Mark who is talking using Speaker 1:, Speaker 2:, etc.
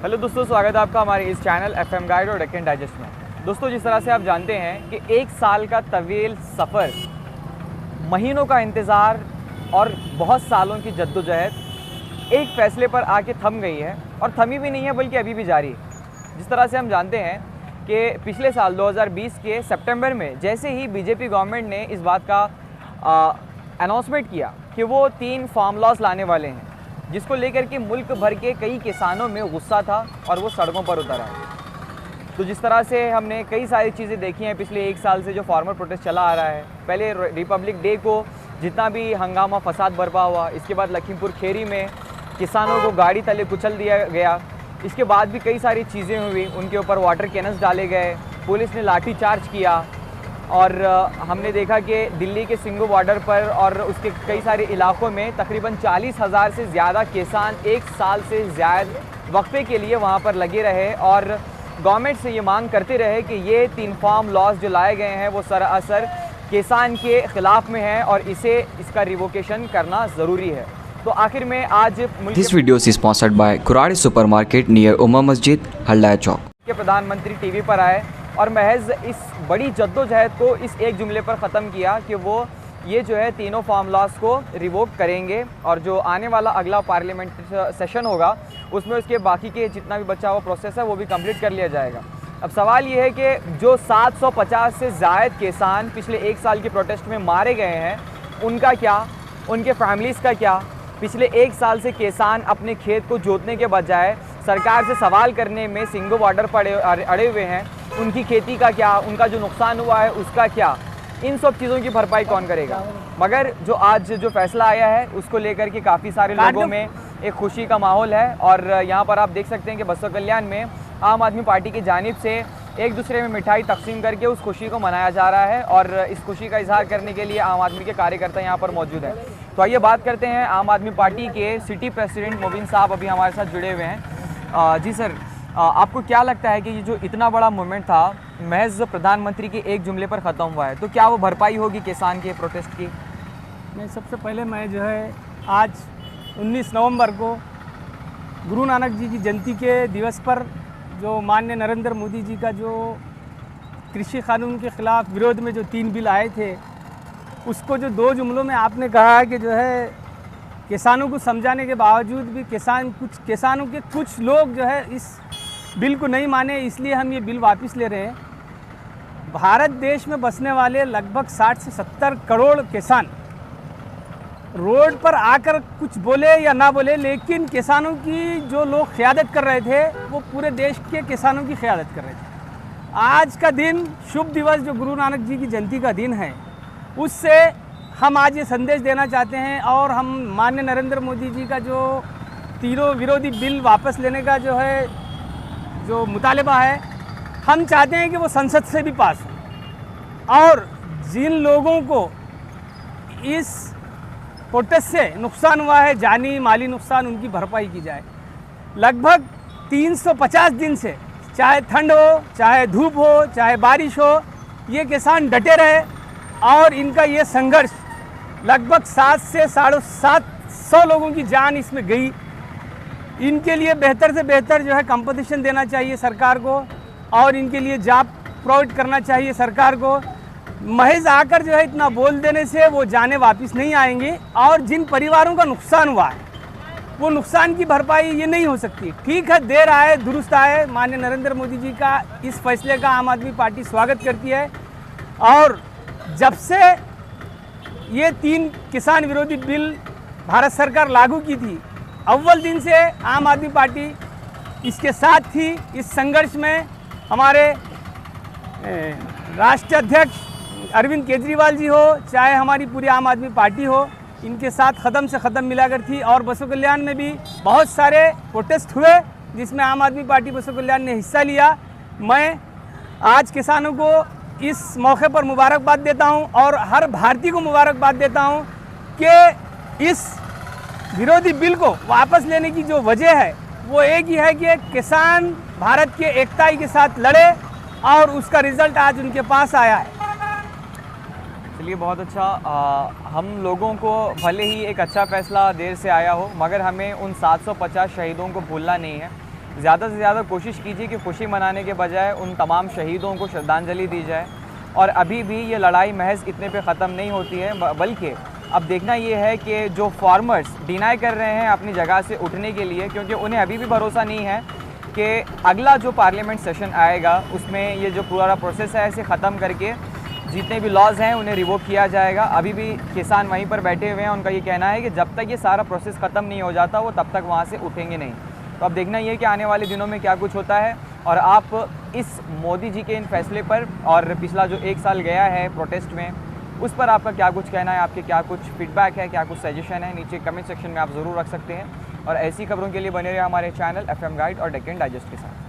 Speaker 1: Hello दोस्तों, स्वागत है आपका हमारे इस चैनल FM गाइड और डेक्कन डाइजेस्ट में। दोस्तों, जिस तरह से आप जानते हैं कि एक साल का तवील सफ़र, महीनों का इंतज़ार और बहुत सालों की जद्दोजहद एक फ़ैसले पर आके थम गई है और थमी भी नहीं है बल्कि अभी भी जारी है। जिस तरह से हम जानते हैं कि पिछले साल 2020 के सितंबर में जैसे ही बीजेपी गवर्नमेंट ने इस बात का अनाउंसमेंट किया कि वो 3 फार्म लॉस लाने वाले हैं, जिसको लेकर के मुल्क भर के कई किसानों में गुस्सा था और वो सड़कों पर उतर आए। तो जिस तरह से हमने कई सारी चीज़ें देखी हैं पिछले एक साल से जो फार्मर प्रोटेस्ट चला आ रहा है। पहले रिपब्लिक डे को जितना भी हंगामा फसाद बरपा हुआ, इसके बाद लखीमपुर खीरी में किसानों को गाड़ी तले कुचल दिया गया। इसके बाद भी कई सारी चीज़ें हुई, उनके ऊपर वाटर कैनन्स डाले गए, पुलिस ने लाठी चार्ज किया और हमने देखा कि दिल्ली के सिंघू बॉर्डर पर और उसके कई सारे इलाकों में तकरीबन 40,000 से ज़्यादा किसान एक साल से ज़्यादा वक्फे के लिए वहाँ पर लगे रहे और गवर्नमेंट से ये मांग करते रहे कि ये 3 फार्म लॉस जो लाए गए हैं वो सरासर किसान के ख़िलाफ़ में है और इसका रिवोकेशन करना ज़रूरी है। तो आखिर में आज
Speaker 2: this video is sponsored by Kuradi supermarket near Uma मस्जिद, हल्ला चौक
Speaker 1: के प्रधानमंत्री टीवी पर आए और महज इस बड़ी जद्दोजहद को इस एक जुमले पर ख़त्म किया कि वो ये जो है तीनों फार्म लॉस को रिवोक करेंगे और जो आने वाला अगला पार्लियामेंट सेशन होगा उसमें उसके बाकी के जितना भी बचा हुआ प्रोसेस है वो भी कंप्लीट कर लिया जाएगा। अब सवाल ये है कि जो 750 से ज़ायद किसान पिछले एक साल के प्रोटेस्ट में मारे गए हैं, उनका क्या, उनके फैमिलीज़ का क्या? पिछले एक साल से किसान अपने खेत को जोतने के बजाय सरकार से सवाल करने में सिंघू बॉर्डर पर अड़े हुए हैं। उनकी खेती का क्या, उनका जो नुकसान हुआ है उसका क्या? इन सब चीज़ों की भरपाई कौन करेगा? मगर जो आज जो फैसला आया है उसको लेकर के काफ़ी सारे लोगों में एक खुशी का माहौल है और यहाँ पर आप देख सकते हैं कि बसवा कल्याण में आम आदमी पार्टी की जानिब से एक दूसरे में मिठाई तकसीम करके उस खुशी को मनाया जा रहा है और इस खुशी का इजहार करने के लिए आम आदमी के कार्यकर्ता यहाँ पर मौजूद हैं। तो आइए बात करते हैं आम आदमी पार्टी के सिटी प्रेसिडेंट मोबिन साहब अभी हमारे साथ जुड़े हुए हैं। जी सर, आपको क्या लगता है कि ये जो इतना बड़ा मूवमेंट था महज प्रधानमंत्री के एक जुमले पर ख़त्म हुआ है, तो क्या वो भरपाई होगी किसान के प्रोटेस्ट की?
Speaker 3: नहीं, सबसे पहले मैं जो है आज 19 नवंबर को गुरु नानक जी की जयंती के दिवस पर जो माननीय नरेंद्र मोदी जी का जो कृषि कानून के ख़िलाफ़ विरोध में जो 3 बिल आए थे, उसको जो 2 जुमलों में आपने कहा है कि जो है किसानों को समझाने के बावजूद भी किसानों के कुछ लोग जो है इस बिल को नहीं माने, इसलिए हम ये बिल वापस ले रहे हैं। भारत देश में बसने वाले लगभग 60 से 70 करोड़ किसान रोड पर आकर कुछ बोले या ना बोले, लेकिन किसानों की जो लोग क़यादत कर रहे थे वो पूरे देश के किसानों की क़यादत कर रहे थे। आज का दिन शुभ दिवस जो गुरु नानक जी की जयंती का दिन है, उससे हम आज ये संदेश देना चाहते हैं और हम माननीय नरेंद्र मोदी जी का जो तीनों विरोधी बिल वापस लेने का जो है जो मुतालिबा है, हम चाहते हैं कि वो संसद से भी पास हो और जिन लोगों को इस प्रोटेस्ट से नुकसान हुआ है, जानी माली नुकसान, उनकी भरपाई की जाए। लगभग 350 दिन से चाहे ठंड हो, चाहे धूप हो, चाहे बारिश हो, ये किसान डटे रहे और इनका ये संघर्ष लगभग 7 से 750 लोगों की जान इसमें गई। इनके लिए बेहतर से बेहतर जो है कंपटीशन देना चाहिए सरकार को और इनके लिए जॉब प्रोवाइड करना चाहिए सरकार को। महज आकर जो है इतना बोल देने से वो जाने वापस नहीं आएंगे और जिन परिवारों का नुकसान हुआ है वो नुकसान की भरपाई ये नहीं हो सकती। ठीक है, देर आए दुरुस्त आए। माननीय नरेंद्र मोदी जी का इस फैसले का आम आदमी पार्टी स्वागत करती है और जब से ये 3 किसान विरोधी बिल भारत सरकार लागू की थी, अव्वल दिन से आम आदमी पार्टी इसके साथ थी। इस संघर्ष में हमारे राष्ट्रीय अध्यक्ष अरविंद केजरीवाल जी हो, चाहे हमारी पूरी आम आदमी पार्टी हो, इनके साथ ख़त्म से ख़त्म मिलाकर थी और बसवा कल्याण में भी बहुत सारे प्रोटेस्ट हुए जिसमें आम आदमी पार्टी बसवा कल्याण ने हिस्सा लिया। मैं आज किसानों को इस मौके पर मुबारकबाद देता हूं और हर भारतीय को मुबारकबाद देता हूं कि इस विरोधी बिल को वापस लेने की जो वजह है वो एक ही है कि किसान भारत के एकताई के साथ लड़े और उसका रिजल्ट आज उनके पास आया है।
Speaker 1: चलिए, बहुत अच्छा। हम लोगों को भले ही एक अच्छा फ़ैसला देर से आया हो, मगर हमें उन 750 शहीदों को भूलना नहीं है। ज़्यादा से ज़्यादा कोशिश कीजिए कि खुशी मनाने के बजाय उन तमाम शहीदों को श्रद्धांजलि दी जाए। और अभी भी ये लड़ाई महज इतने पे ख़त्म नहीं होती है, बल्कि अब देखना ये है कि जो फार्मर्स डिनाई कर रहे हैं अपनी जगह से उठने के लिए, क्योंकि उन्हें अभी भी भरोसा नहीं है कि अगला जो पार्लियामेंट सेशन आएगा उसमें ये जो पूरा प्रोसेस है इसे ख़त्म करके जितने भी लॉज हैं उन्हें रिवोक किया जाएगा। अभी भी किसान वहीं पर बैठे हुए हैं, उनका ये कहना है कि जब तक ये सारा प्रोसेस ख़त्म नहीं हो जाता वो तब तक वहाँ से उठेंगे नहीं। तो अब देखना ये कि आने वाले दिनों में क्या कुछ होता है। और आप इस मोदी जी के इन फैसले पर और पिछला जो 1 साल गया है प्रोटेस्ट में, उस पर आपका क्या कुछ कहना है, आपके क्या कुछ फीडबैक है, क्या कुछ सजेशन है, नीचे कमेंट सेक्शन में आप ज़रूर रख सकते हैं। और ऐसी खबरों के लिए बने रहे हमारे चैनल FM गाइड और डेक्कन डाइजेस्ट के साथ।